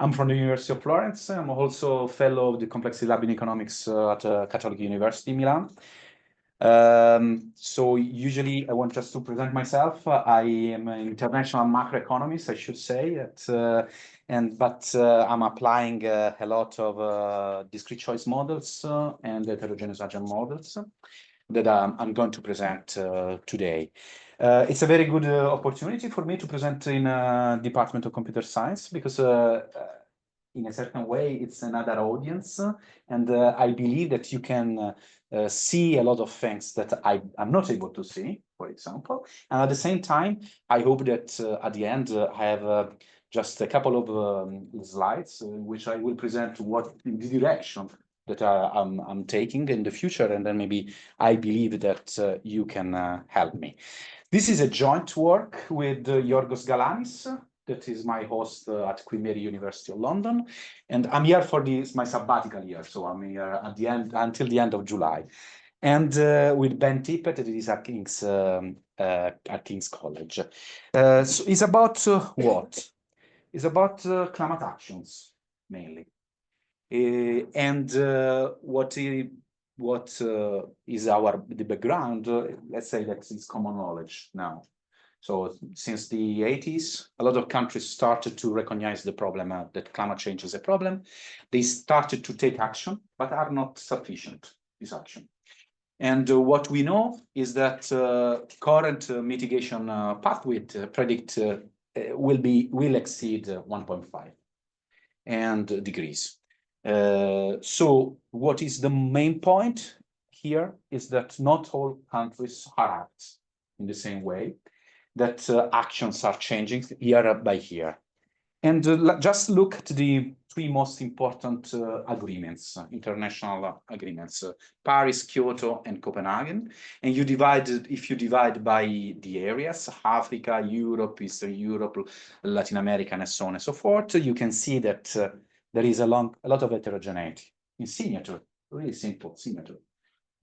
I'm from the University of Florence. I'm also a fellow of the Complexity Lab in Economics at Catholic University, Milan. So usually I want just to present myself. I am an international macroeconomist, I should say, but I'm applying a lot of discrete choice models and heterogeneous agent models that I'm going to present today. It's a very good opportunity for me to present in Department of Computer Science because in a certain way, it's another audience. And I believe that you can see a lot of things that I'm not able to see, for example. And at the same time, I hope that at the end, I have just a couple of slides in which I will present what the direction that I'm taking in the future. And then maybe I believe that you can help me. This is a joint work with Yorgos Galanis, that is my host at Queen Mary University of London. And I'm here for my sabbatical year. So I'm here at the end, until the end of July. And with Ben Tippett, that is at King's College. So it's about what? It's about climate actions, mainly. And what is the background? Let's say that it's common knowledge now. So since the 80s, a lot of countries started to recognize the problem that climate change is a problem. They started to take action, but are not sufficient, this action. And what we know is that current mitigation pathway predict will exceed 1.5 and degrees. So what is the main point here is that not all countries are act in the same way, that actions are changing year by year. And just look at the three most important agreements, international agreements, Paris, Kyoto, and Copenhagen. And if you divide by the areas, Africa, Europe, Eastern Europe, Latin America, and so on and so forth, you can see that there is a lot of heterogeneity in signature, really simple signature.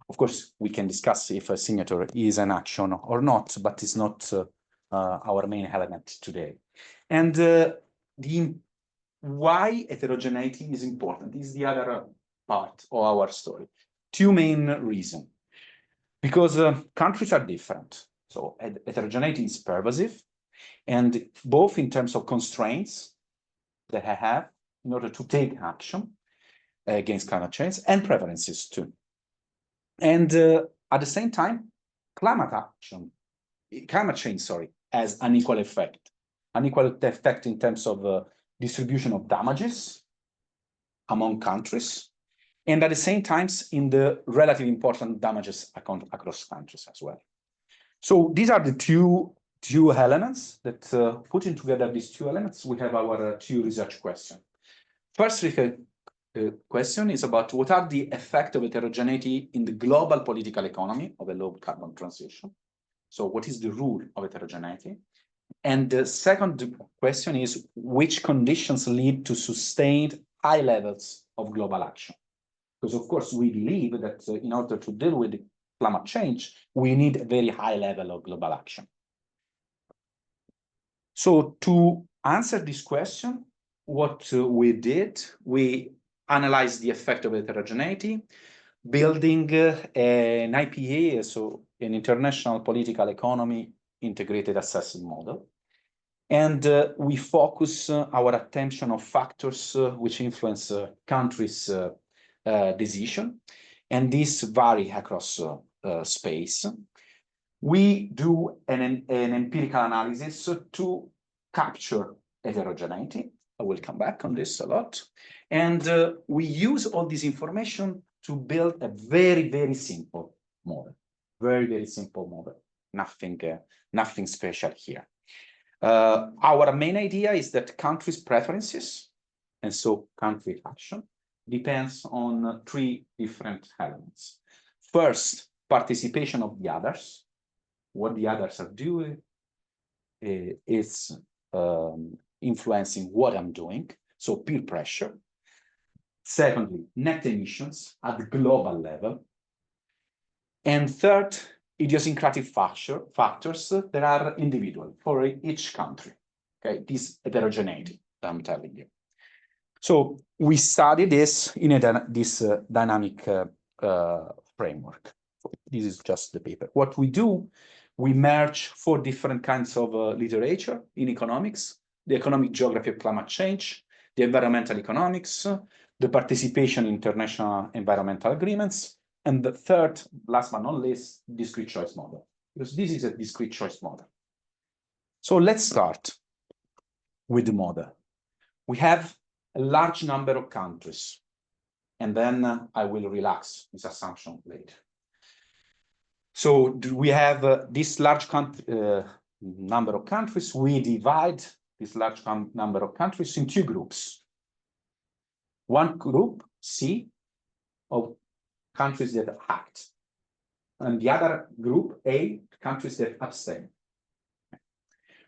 Of course, we can discuss if a signature is an action or not, but it's not our main element today. And why heterogeneity is important is the other part of our story. Two main reasons. Because countries are different. So heterogeneity is pervasive, and both in terms of constraints that I have in order to take action against climate change and preferences too. And at the same time, climate change, has an equal effect in terms of distribution of damages among countries, and at the same time in the relatively important damages across countries as well. So these are the two elements that putting together these two elements, we have our two research questions. First question is about what are the effects of heterogeneity in the global political economy of a low carbon transition. So what is the rule of heterogeneity? And the second question is which conditions lead to sustained high levels of global action? Because of course we believe that in order to deal with climate change, we need a very high level of global action. So to answer this question, what we did, we analyzed the effect of heterogeneity, building an IPA, so an international political economy integrated assessment model. And we focus our attention on factors which influence countries' decision, and these vary across space. We do an empirical analysis to capture heterogeneity. I will come back on this a lot. And we use all this information to build a very, very simple model. Very, very simple model. Nothing special here. Our main idea is that countries' preferences, and so country action, depends on three different elements. First, participation of the others. What the others are doing is influencing what I'm doing, so peer pressure. Secondly, net emissions at the global level. And third, idiosyncratic factors that are individual for each country, okay, this heterogeneity. that I'm telling you. So we study this in this dynamic framework. So this is just the paper. What we do, we merge 4 different kinds of literature in economics: the economic geography of climate change, the environmental economics, the participation in international environmental agreements, and the third, last but not least, discrete choice model, because this is a discrete choice model. So let's start with the model. We have a large number of countries, and then I will relax this assumption later. So we have this large number of countries. We divide this large number of countries in 2 groups. One group, C, of countries that act, and the other group, A, countries that abstain.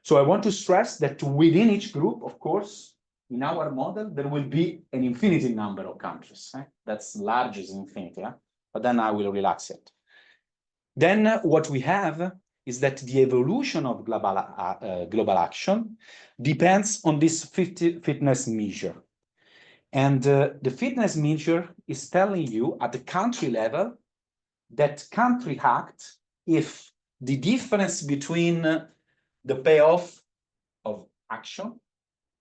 So I want to stress that within each group, of course, in our model, there will be an infinite number of countries. That's large as infinity, but then I will relax it. Then what we have is that the evolution of global action depends on this fitness measure. And the fitness measure is telling you at the country level that country act if the difference between the payoff of action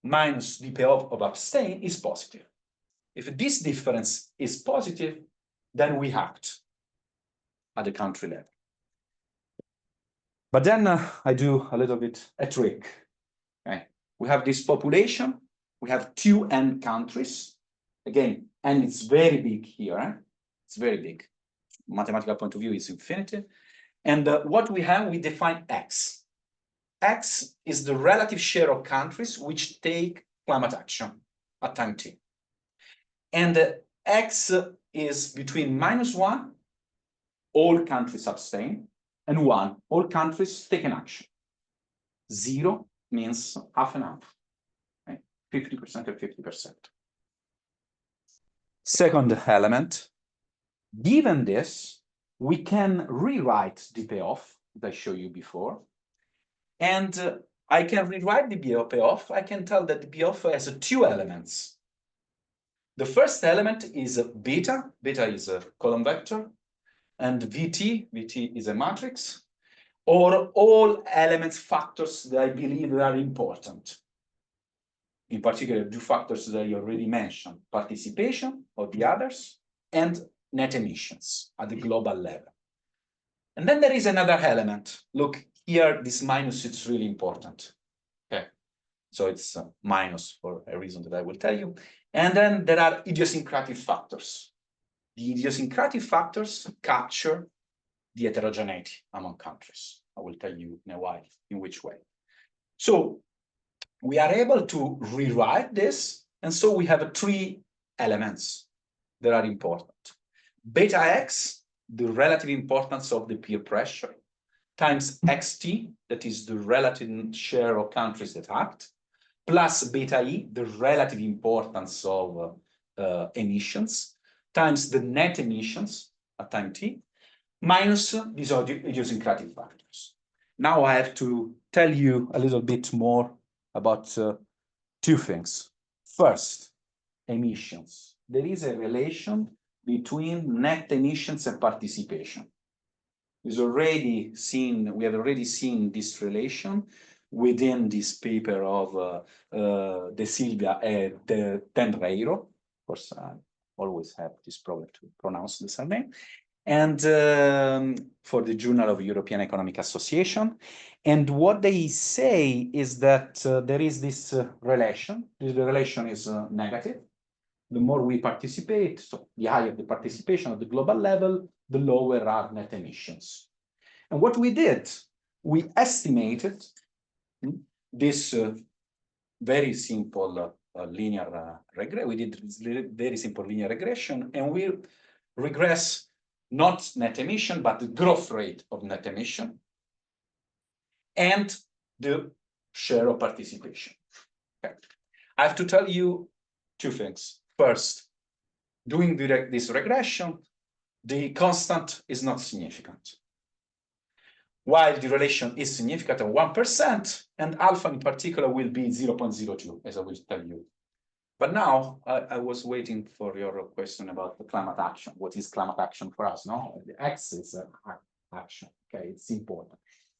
minus the payoff of abstain is positive. If this difference is positive, then we act at the country level. But then I do a little bit a trick. Okay? We have this population, we have 2 n countries. Again, n is very big here. It's very big. Mathematical point of view, it's infinity. And what we have, we define x. X is the relative share of countries which take climate action at time t. And X is between -1, all countries abstain, and 1, all countries take an action. 0 means half and half, right? 50% and 50%. Second element, given this, we can rewrite the payoff that I showed you before. And I can rewrite the payoff. I can tell that the payoff has 2 elements. The first element is beta. Beta is a column vector. And VT is a matrix. Or all elements, factors that I believe are important. In particular, 2 factors that I already mentioned: participation of the others and net emissions at the global level. And then there is another element. Look, here, this minus is really important. Okay, so it's minus for a reason that I will tell you. And then there are idiosyncratic factors. The idiosyncratic factors capture the heterogeneity among countries. I will tell you in a while in which way. So we are able to rewrite this, and so we have 3 elements that are important. Beta x, the relative importance of the peer pressure, times xt, that is the relative share of countries that act, plus beta e, the relative importance of emissions, times the net emissions at time t, minus these idiosyncratic factors. Now I have to tell you a little bit more about 2 things. First, emissions. There is a relation between net emissions and participation. We have already seen this relation within this paper of De Silva and Tenreiro. Of course, I always have this problem to pronounce the surname. And for the Journal of European Economic Association. And what they say is that there is this relation. The relation is negative. The more we participate, so the higher the participation at the global level, the lower are net emissions. And what we did, we estimated this very simple linear regression. We did very simple linear regression, and we regress not net emission, but the growth rate of net emission and the share of participation. Okay. I have to tell you 2 things. First, doing this regression, the constant is not significant. while the relation is significant at 1%, and alpha in particular will be 0.02, as I will tell you. But now I was waiting for your question about the climate action. What is climate action for us? No, the X is action. Okay, it's important.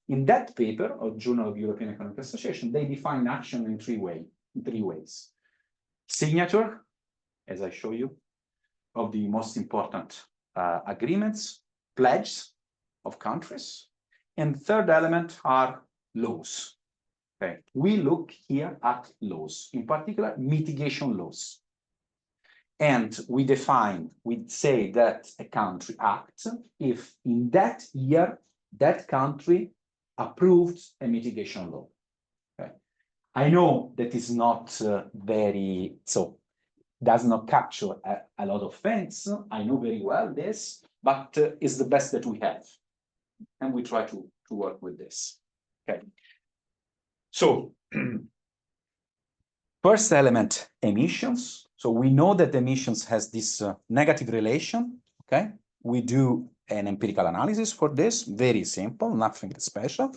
In that paper of Journal of European Economic Association, they define action in three ways. Signature, as I show you, of the most important agreements, pledges of countries, and third element are laws. Okay. We look here at laws, in particular mitigation laws. And we say that a country acts if in that year, that country approved a mitigation law. Okay. I know that is not does not capture a lot of things. I know very well this, but it's the best that we have. And we try to work with this. Okay. So, first element, emissions. So we know that emissions has this negative relation, okay? We do an empirical analysis for this, very simple, nothing special.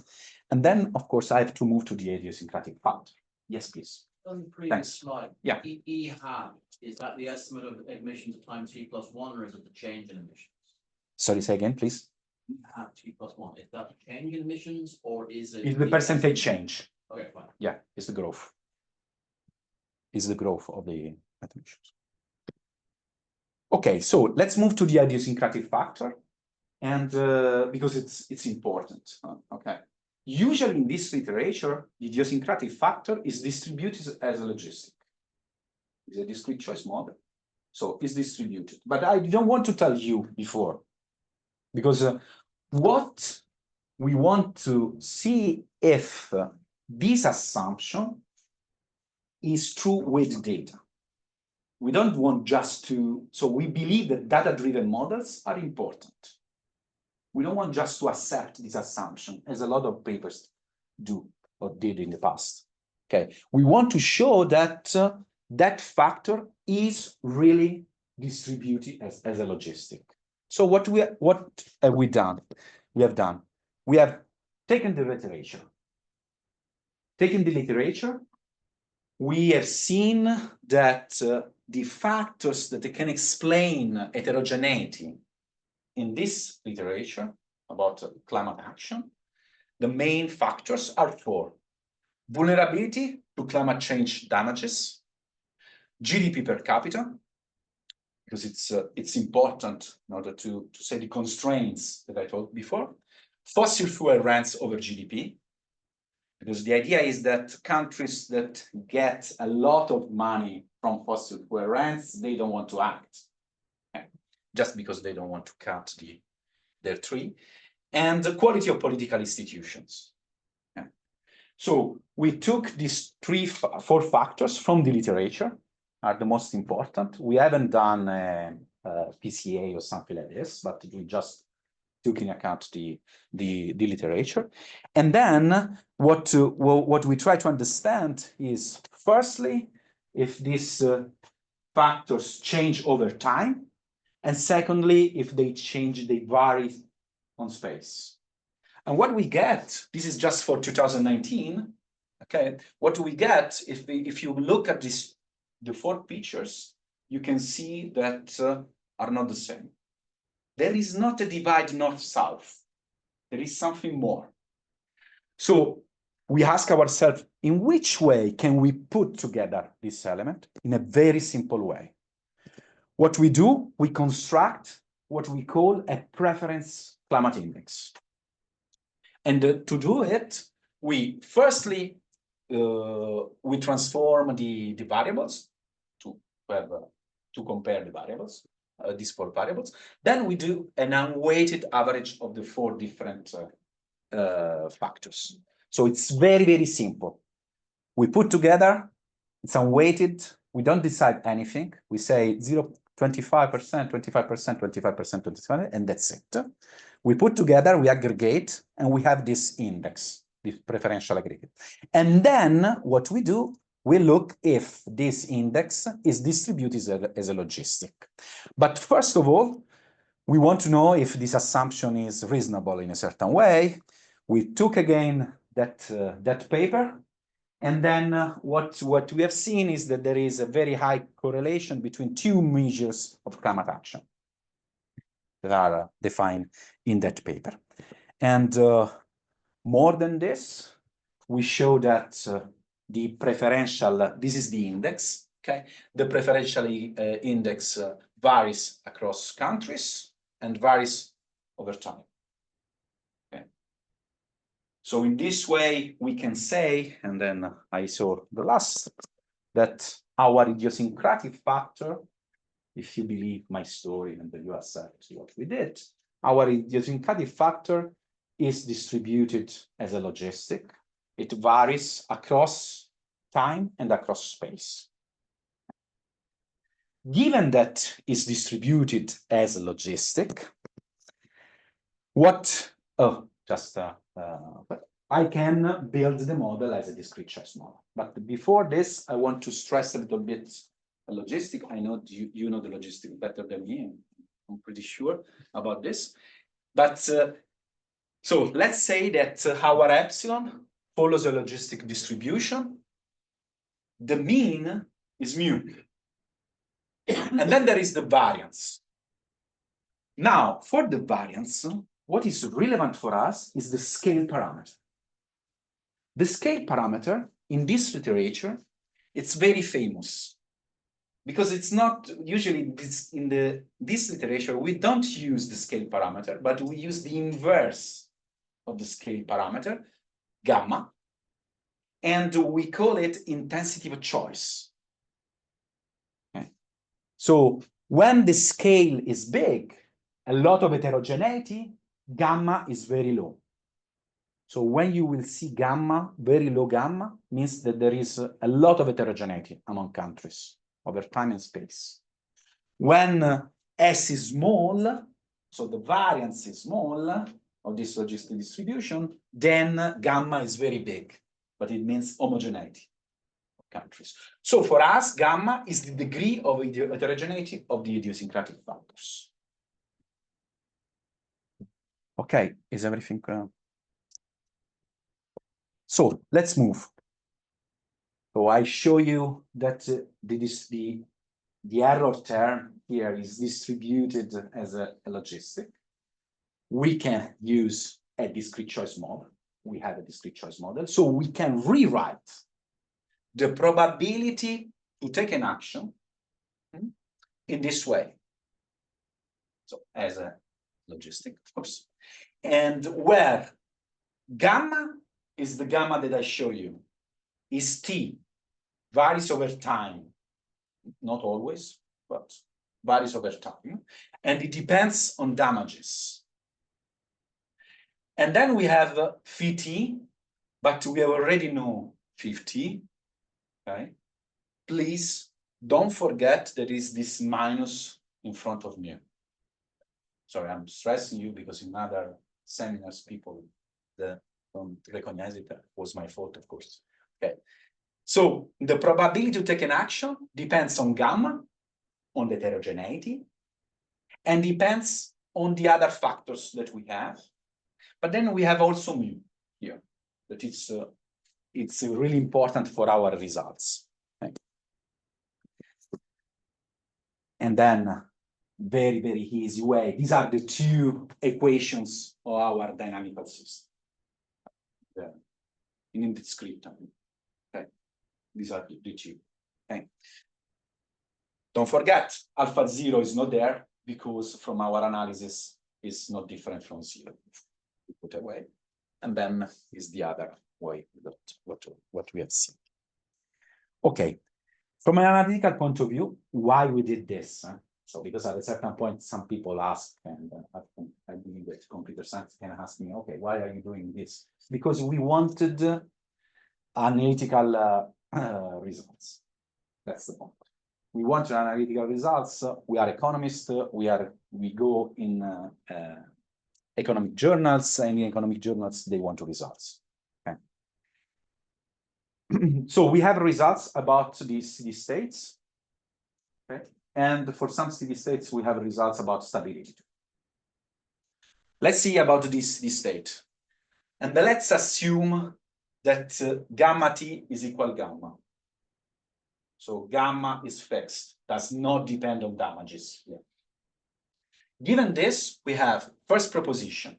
And then, of course, I have to move to the idiosyncratic factor. Yes, please. On the previous slide, yeah. E hat, is that the estimate of emissions times T+1, or is it the change in emissions? Sorry, say again, please. E hat T+1, is that the change in emissions, or is it? It's the percentage change. Okay, fine. Yeah, it's the growth. It's the growth of the emissions. Okay, so let's move to the idiosyncratic factor, and because it's important. Okay, usually in this literature, the idiosyncratic factor is distributed as a logistic. It's a discrete choice model, so it's distributed. But I don't want to tell you before, because what we want to see if this assumption is true with data. We don't want just to, so we believe that data-driven models are important. We don't want just to accept this assumption, as a lot of papers do or did in the past. Okay, we want to show that that factor is really distributed as a logistic. So what have we done? We have taken the literature. Taking the literature, we have seen that the factors that can explain heterogeneity in this literature about climate action, the main factors are four: vulnerability to climate change damages, GDP per capita, because it's important in order to say the constraints that I told before, fossil fuel rents over GDP, because the idea is that countries that get a lot of money from fossil fuel rents, they don't want to act, just because they don't want to cut their tree, and the quality of political institutions. So we took these four factors from the literature, are the most important. We haven't done a PCA or something like this, but we just took in account the literature. And then what we try to understand is, firstly, if these factors change over time, and secondly, if they change, they vary on space. And what we get, this is just for 2019, okay? What do we get if you look at the four pictures, you can see that are not the same. There is not a divide north-south. There is something more. So we ask ourselves, in which way can we put together this element? In a very simple way. What we do, we construct what we call a preference climate index. And to do it, we firstly, we transform the variables to compare the variables, these four variables. Then we do an unweighted average of the four different factors. So it's very, very simple. We put together, it's unweighted, we don't decide anything. We say 25%, 25%, 25%, 25%, and that's it. We put together, we aggregate, and we have this index, this preferential aggregate. And then what we do, we look if this index is distributed as a logistic. But first of all, we want to know if this assumption is reasonable in a certain way. we took again that paper, and then what we have seen is that there is a very high correlation between two measures of climate action that are defined in that paper. And more than this, we show that the preferential, this is the index, okay? The preferential index varies across countries and varies over time. Okay. So in this way, we can say, and then I saw the last, that our idiosyncratic factor, if you believe my story and you accept what we did, our idiosyncratic factor is distributed as a logistic. It varies across time and across space. Given that it's distributed as a logistic, I can build the model as a discrete choice model. But before this, I want to stress a little bit a logistic. I know you know the logistic better than me. I'm pretty sure about this. But so let's say that our epsilon follows a logistic distribution. The mean is mu. And then there is the variance. Now, for the variance, what is relevant for us is the scale parameter. The scale parameter in this literature, it's very famous because it's not usually in this literature, we don't use the scale parameter, but we use the inverse of the scale parameter, gamma, and we call it intensity of choice. Okay. So when the scale is big, a lot of heterogeneity, gamma is very low. So when you will see gamma, very low gamma, means that there is a lot of heterogeneity among countries over time and space. When S is small, so the variance is small of this logistic distribution, then gamma is very big, but it means homogeneity of countries. So for us, gamma is the degree of heterogeneity of the idiosyncratic factors. Okay, is everything? So let's move. So I show you that the error term here is distributed as a logistic. We can use a discrete choice model. We have a discrete choice model. So we can rewrite the probability to take an action in this way. So as a logistic, of course. And where gamma is the gamma that I show you, is T, varies over time. Not always, but varies over time. And it depends on damages. And then we have phi t, but we already know 50. Okay. Please don't forget there is this minus in front of mu. Sorry, I'm stressing you because in other seminars, people don't recognize it. That was my fault, of course. Okay. So the probability to take an action depends on gamma, on the heterogeneity, and depends on the other factors that we have. But then we have also mu here, that it's really important for our results. Okay. And then very, very easy way. These are the two equations of our dynamical system. In discrete time. Okay. These are the two. Okay. Don't forget, alpha 0 is not there because from our analysis is not different from 0. We put away, and then is the other way that what we have seen. Okay, from an analytical point of view, why we did this? So because at a certain point, some people ask, and I believe that computer science can ask me, okay, why are you doing this? Because we wanted analytical results. That's the point. We want analytical results. We are economists. We go in economic journals, and in economic journals they want results. Okay. So we have results about these city states. Okay. And for some city states, we have results about stability. Let's see about this state. And then let's assume that gamma t is equal gamma. So gamma is fixed, does not depend on damages here. Given this, we have first proposition.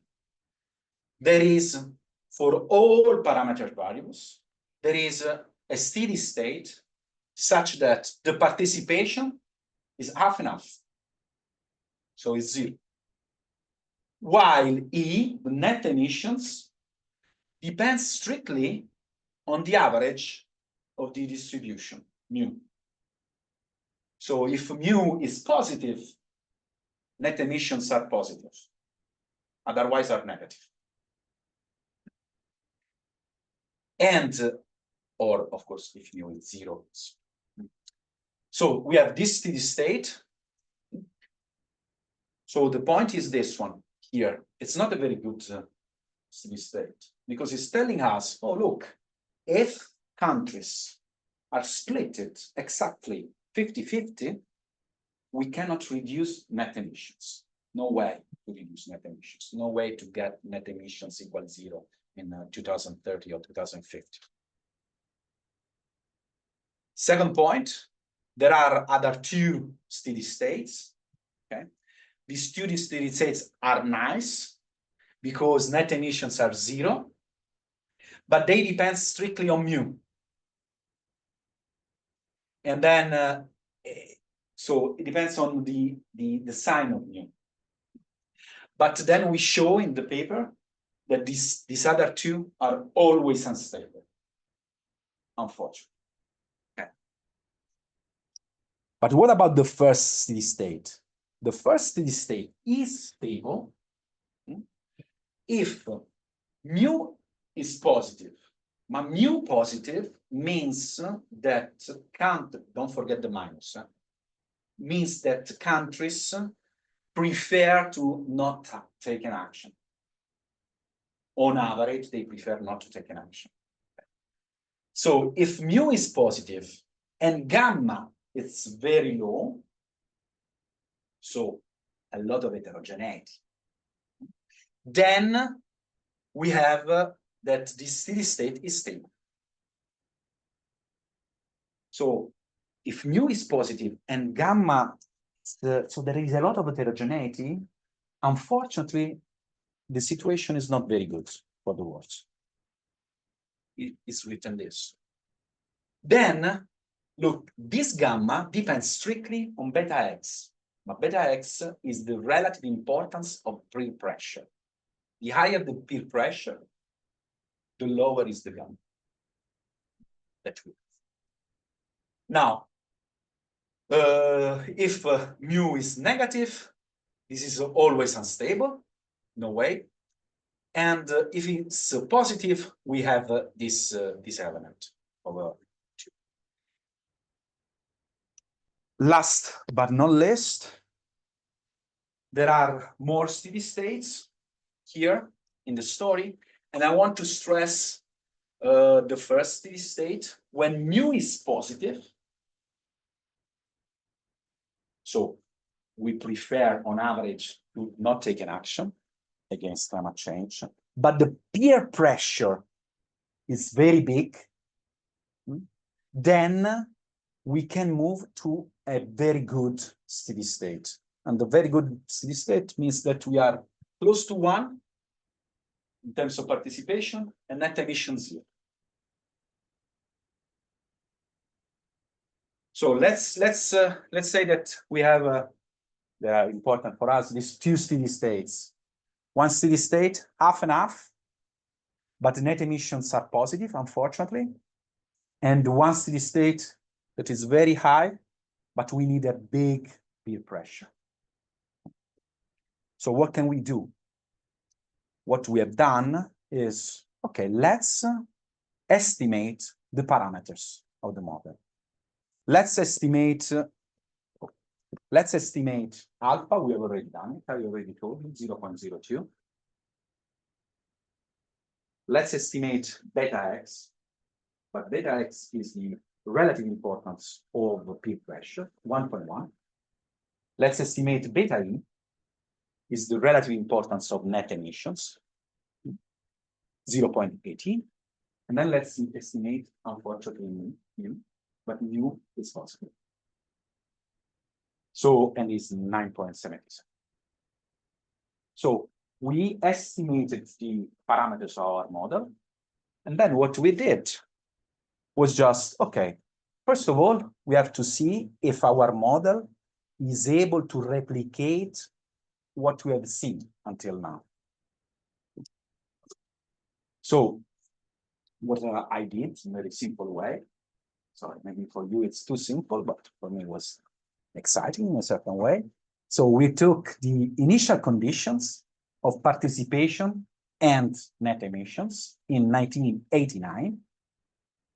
There is, for all parameter variables, there is a steady state such that the participation is half and half. So it's 0. While E, the net emissions, depends strictly on the average of the distribution, mu. So if mu is positive, net emissions are positive, otherwise are negative. And, or of course, if mu is 0. So we have this steady state. So the point is this one here. It's not a very good steady state because it's telling us, oh, look, if countries are splitted exactly 50-50, we cannot reduce net emissions. No way to reduce net emissions. No way to get net emissions equal 0 in 2030 or 2050. Second point, there are other two steady states. Okay, these two steady states are nice because net emissions are 0, but they depend strictly on mu. And then, so it depends on the sign of mu. But then we show in the paper that these other two are always unstable, unfortunately. Okay. But what about the first steady state? The first steady state is stable if mu is positive. But mu positive means that don't forget the minus, means that countries prefer to not take an action. On average, they prefer not to take an action. So if mu is positive and gamma is very low, so a lot of heterogeneity, then we have that this steady state is stable. So if mu is positive and gamma, so there is a lot of heterogeneity, unfortunately, the situation is not very good for the world. It is written this. Then, look, this gamma depends strictly on beta x. But beta x is the relative importance of peer pressure. The higher the peer pressure, the lower is the gamma. That's it. Now, if mu is negative, this is always unstable, no way. And if it's positive, we have this element over 2. Last but not least, there are more steady states here in the story, and I want to stress the first steady state when mu is positive. So we prefer, on average, to not take an action against climate change, but the peer pressure is very big. Then we can move to a very good steady state. And the very good steady state means that we are close to 1 in terms of participation and net emission 0. So let's say that we have they are important for us, these two steady states. One steady state, half and half, but the net emissions are positive, unfortunately. And one steady state that is very high, but we need a big peer pressure. So what can we do? What we have done is, okay, let's estimate the parameters of the model. Let's estimate alpha. We have already done it. I already told you 0.02. Let's estimate beta x, but beta x is the relative importance of peer pressure, 1.1. Let's estimate beta e is the relative importance of net emissions. 0.18. And then let's estimate, unfortunately, mu, but mu is possible. So, and is 9.77. So we estimated the parameters of our model. And then what we did was just, okay, first of all, we have to see if our model is able to replicate what we have seen until now. So what I did in a very simple way. Sorry, maybe for you it's too simple, but for me it was exciting in a certain way. So we took the initial conditions of participation and net emissions in 1989.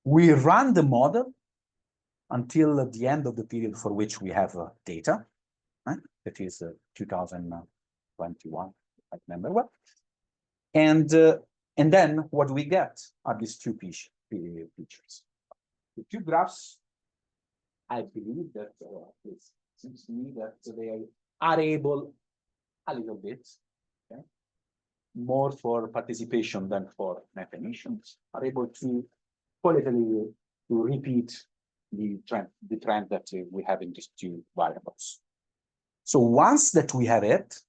We ran the model until the end of the period for which we have data. That is 2021, I remember well. And then what we get are these two pictures. The two graphs, I believe that it seems to me that they are able a little bit, okay, more for participation than for net emissions, are able to qualitatively to repeat the trend that we have in these two variables. So once that we have it,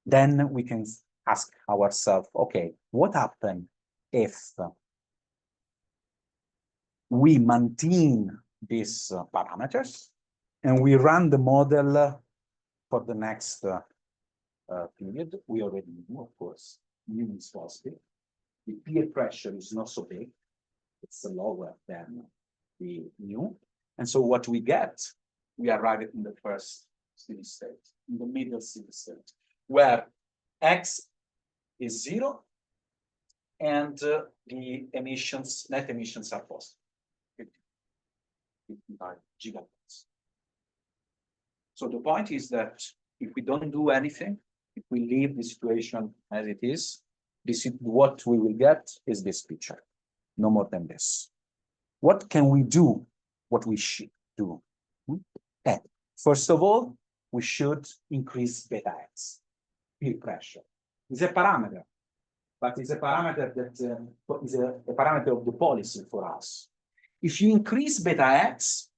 then we can ask ourselves, okay, what happens if we maintain these parameters and we run the model for the next period? We already knew, of course, mu is positive. The peer pressure is not so big. It's lower than the mu. And so what we get, we arrive in the first steady state, in the middle steady state, where x is 0 and the emissions, net emissions are positive, 55 gigatons. So the point is that if we don't do anything, if we leave the situation as it is, this is what we will get is this picture, no more than this. What can we do? What we should do? Okay. First of all, we should increase beta x, peer pressure. It's a parameter, but it's a parameter that is a parameter of the policy for us. If you increase beta x,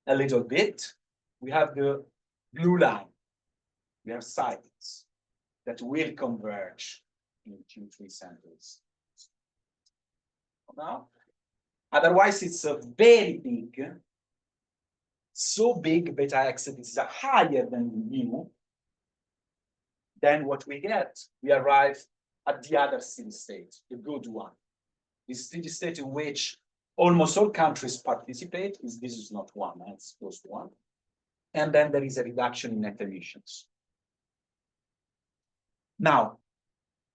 a little bit, we have the blue line. We have cycles that will converge in 2-3 centers. Now, otherwise, it's a very big, so big beta x that is higher than mu. Then what we get, we arrive at the other steady state, the good one. The steady state in which almost all countries participate. This is not one, it's close to one. And then there is a reduction in net emissions. Now,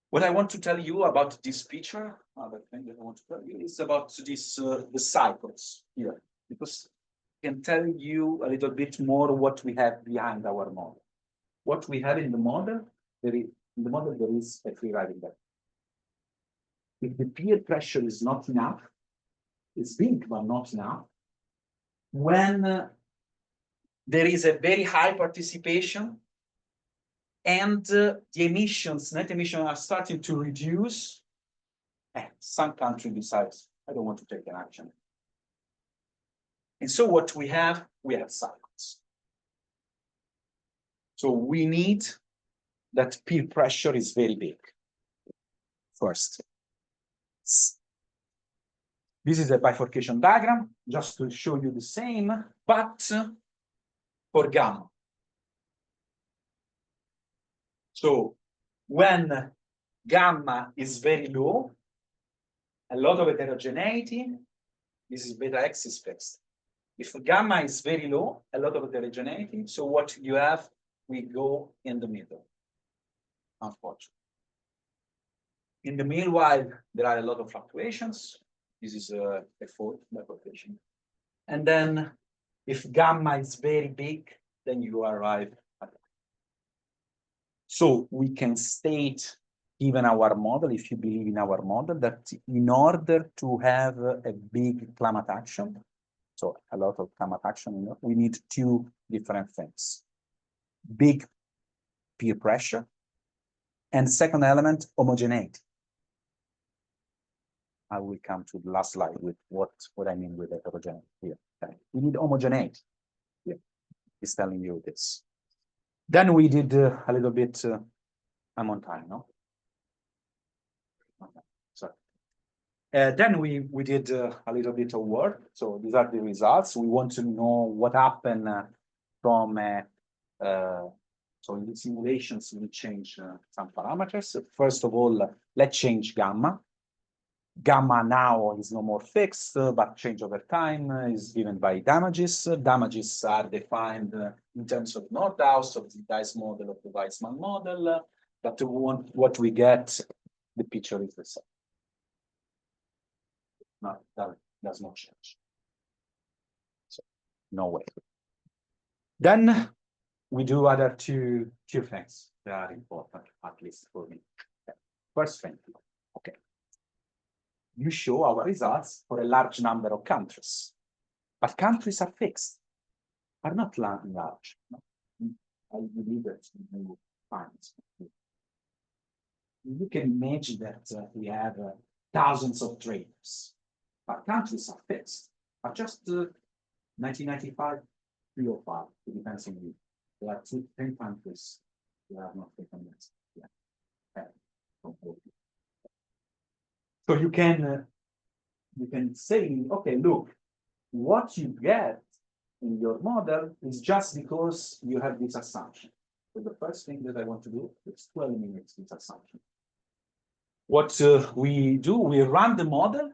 what I want to tell you about this picture, other thing that I want to tell you is about this the cycles here, because I can tell you a little bit more what we have behind our model. What we have in the model, there is a free riding back. If the peer pressure is not enough, it's big but not enough. When there is a very high participation, and the emissions, net emissions are starting to reduce, some country decides, I don't want to take an action. And so what we have cycles. So we need that peer pressure is very big. First, this is a bifurcation diagram, just to show you the same, but for gamma. So when gamma is very low, a lot of heterogeneity, this is beta x is fixed. If gamma is very low, a lot of heterogeneity, so what you have, we go in the middle, unfortunately. In the meanwhile, there are a lot of fluctuations. This is a fourth bifurcation. And then if gamma is very big, then you arrive at it. So we can state, given our model, if you believe in our model, that in order to have a big climate action, so a lot of climate action, we need two different things. Big peer pressure And second element, homogeneity. I will come to the last slide with what I mean with heterogeneity here. Okay. We need homogeneity. Yeah. It's telling you this. Then we did a little bit, I'm on time, no? Okay. Sorry. Then we did a little bit of work. So these are the results. We want to know what happened from, so in the simulations, we change some parameters. First of all, let's change gamma. Gamma now is no more fixed, but change over time is given by damages. Damages are defined in terms of Nordhaus of the dice model of the Weizmann model. But what we get, the picture is the same. No, that does not change. So, no way. Then we do other two things that are important, at least for me. Okay. First thing, okay. You show our results for a large number of countries, but countries are fixed, are not large. No? I believe that you find. You can imagine that we have thousands of traders, but countries are fixed. Are just 1995, 305. It depends on you. There are 10 countries that are not taken yet. Yeah. Okay. So you can say, okay, look, what you get in your model is just because you have this assumption. So the first thing that I want to do is to eliminate this assumption. What we do, we run the model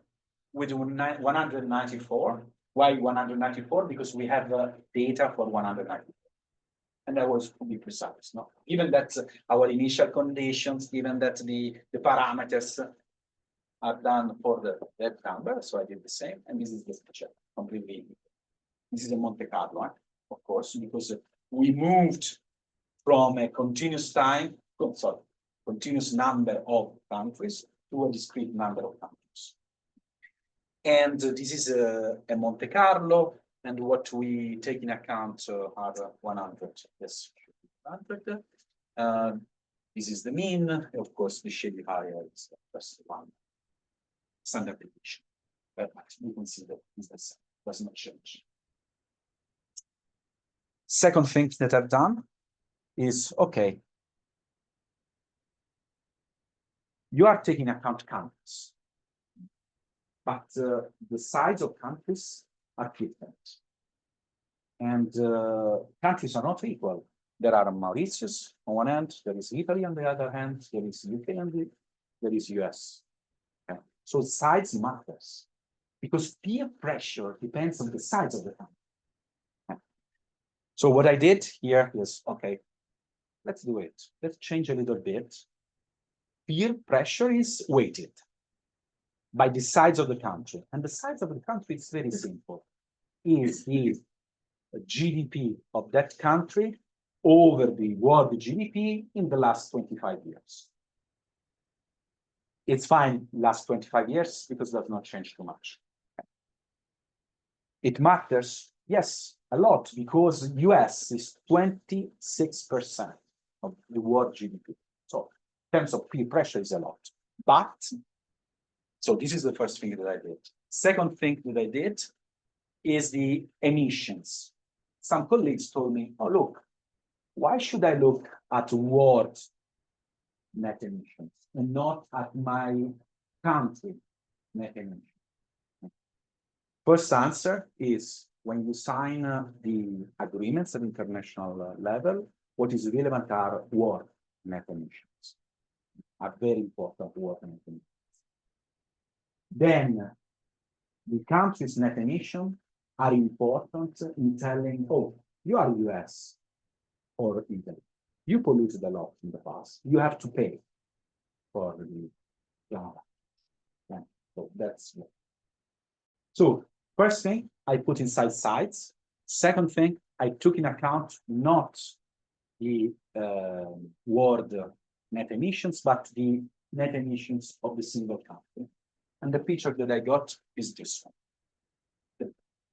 with 194. Why 194? Because we have data for 194. And that was to be precise. No? Given that our initial conditions, given that the parameters are done for that number, so I did the same, and this is the picture completely. This is a Monte Carlo, of course, because we moved from a continuous continuous number of countries to a discrete number of countries. And this is a Monte Carlo, and what we take in account are 100. Yes, 100. This is the mean. Of course, the shade higher is the first one. Standard deviation. But we can see that it's the same, does not change. Second thing that I've done is, okay, you are taking account countries, but the size of countries are different. And countries are not equal. There are Mauritius on one hand, there is Italy on the other hand, there is UK and there is US. Okay. So size matters because peer pressure depends on the size of the country. Okay. So what I did here is, okay, let's do it. Let's change a little bit. Peer pressure is weighted by the size of the country. And the size of the country is very simple. Is the GDP of that country over the world GDP in the last 25 years. It's fine, last 25 years, because it does not change too much. It matters, yes, a lot, because US is 26% of the world GDP. So in terms of peer pressure is a lot. But, so this is the first thing that I did. Second thing that I did is the emissions. Some colleagues told me, oh, look, why should I look at world net emissions and not at my country net emissions? First answer is when you sign the agreements at international level, what is relevant are world net emissions, are very important world net emissions. Then the country's net emissions are important in telling, oh, you are US or Italy. You polluted a lot in the past. You have to pay for the climate. Yeah. So that's it. So first thing, I put inside sites. Second thing, I took in account not the world net emissions, but the net emissions of the single country. And the picture that I got is this one.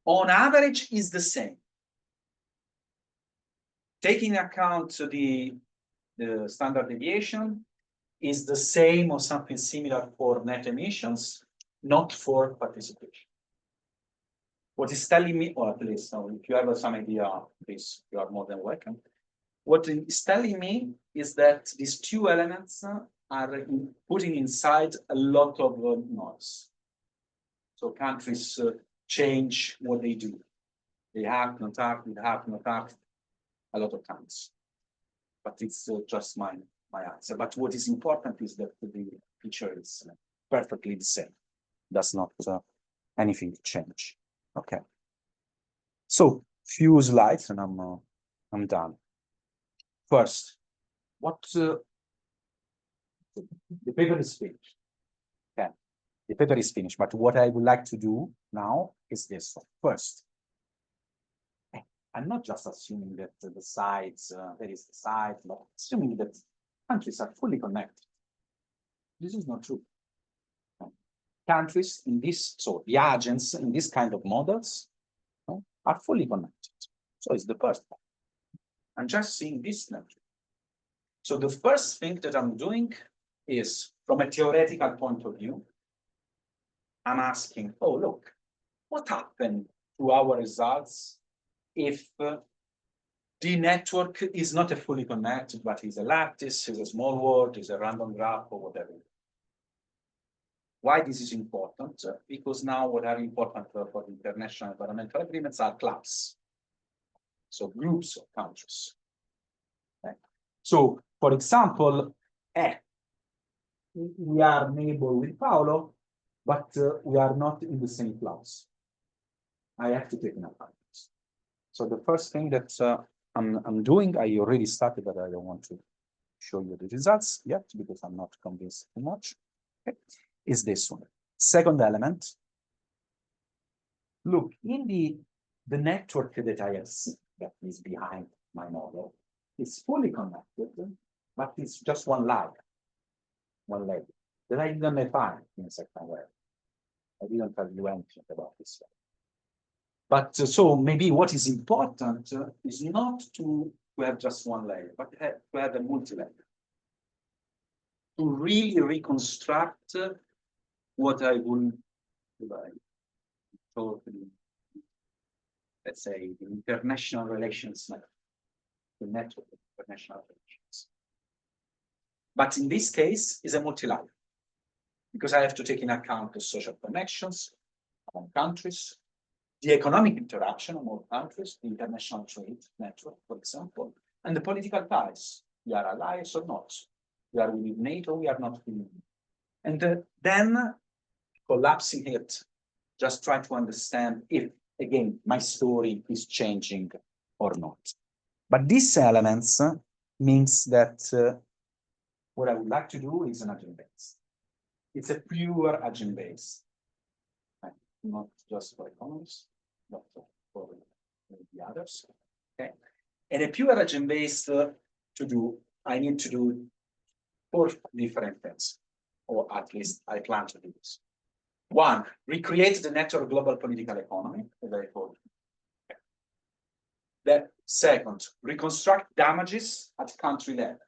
On average is the same. Taking account the standard deviation, is the same or something similar for net emissions, not for participation. What is telling me, or at least if you have some idea, please, you are more than welcome. What is telling me is that these two elements are putting inside a lot of noise. So countries change what they do. They act, not act, they act, not act, a lot of times. But it's just my answer. But what is important is that the picture is perfectly the same. Does not anything change. Okay. So few slides and I'm done. First, what the paper is finished. Okay, the paper is finished. But what I would like to do now is this one. First, I'm not just assuming that the sides there is the side, but assuming that countries are fully connected. This is not true. Countries in this, so the agents in this kind of models are fully connected. So it's the first part. I'm just seeing this now. So the first thing that I'm doing is, from a theoretical point of view, I'm asking, oh, look, what happened to our results if the network is not a fully connected, but is a lattice, is a small world, is a random graph, or whatever. Why this is important? Because now what are important for the international environmental agreements are clubs. So groups of countries. Okay. So, for example, we are neighbor with Paolo, but we are not in the same class. I have to take an account. So the first thing that I'm doing, I already started, but I don't want to show you the results yet because I'm not convinced too much. Okay. Is this one. Second element. Look, in the network that I have seen that is behind my model is fully connected, but it's just one leg that I didn't define in a certain way. I didn't tell you anything about this. But so maybe what is important is not to have just one layer, but to have a multi-layer. To really reconstruct what I would like, totally, let's say, the international relations network, the network of international relations. But in this case, is a multi-layer, because I have to take in account the social connections among countries, the economic interaction among countries, the international trade network, for example, and the political ties. We are allies or not. We are with NATO, we are not with NATO. And then collapsing it, just try to understand if, again, my story is changing or not. But these elements means that what I would like to do is an agent base. It's a pure agent base, not just for economists, but for the others. Okay, and a pure agent base to do, I need to do 4 different things, or at least I plan to do this. 1, recreate the network global political economy, as I told you. Okay. Then, second, reconstruct damages at country level.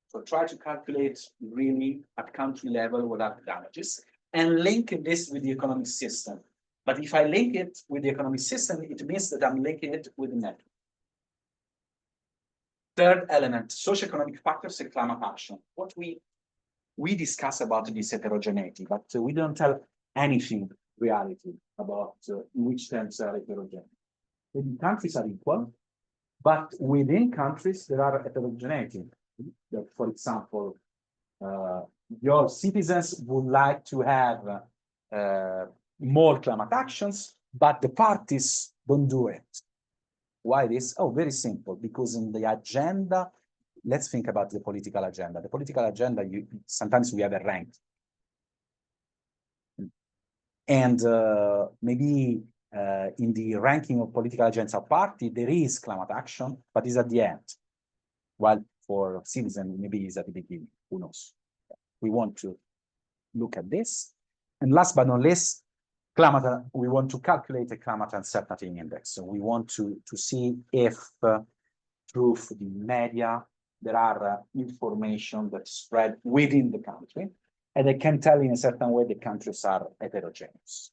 So try to calculate really at country level what are the damages and link this with the economic system. But if I link it with the economic system, it means that I'm linking it with the network. Third element, socioeconomic factors and climate action. What we discuss about this heterogeneity, but we don't tell anything reality about in which terms are heterogeneous. Maybe countries are equal, but within countries there are heterogeneity. That, for example, your citizens would like to have more climate actions, but the parties don't do it. Why this? Oh, very simple, because in the agenda, let's think about the political agenda. The political agenda, sometimes we have a rank. And maybe in the ranking of political agenda of party, there is climate action, but it's at the end. While for citizens, maybe it's at the beginning, who knows? We want to look at this. And last but not least, climate, we want to calculate a climate uncertainty index. So we want to see if through the media there are information that spread within the country, and I can tell in a certain way the countries are heterogeneous.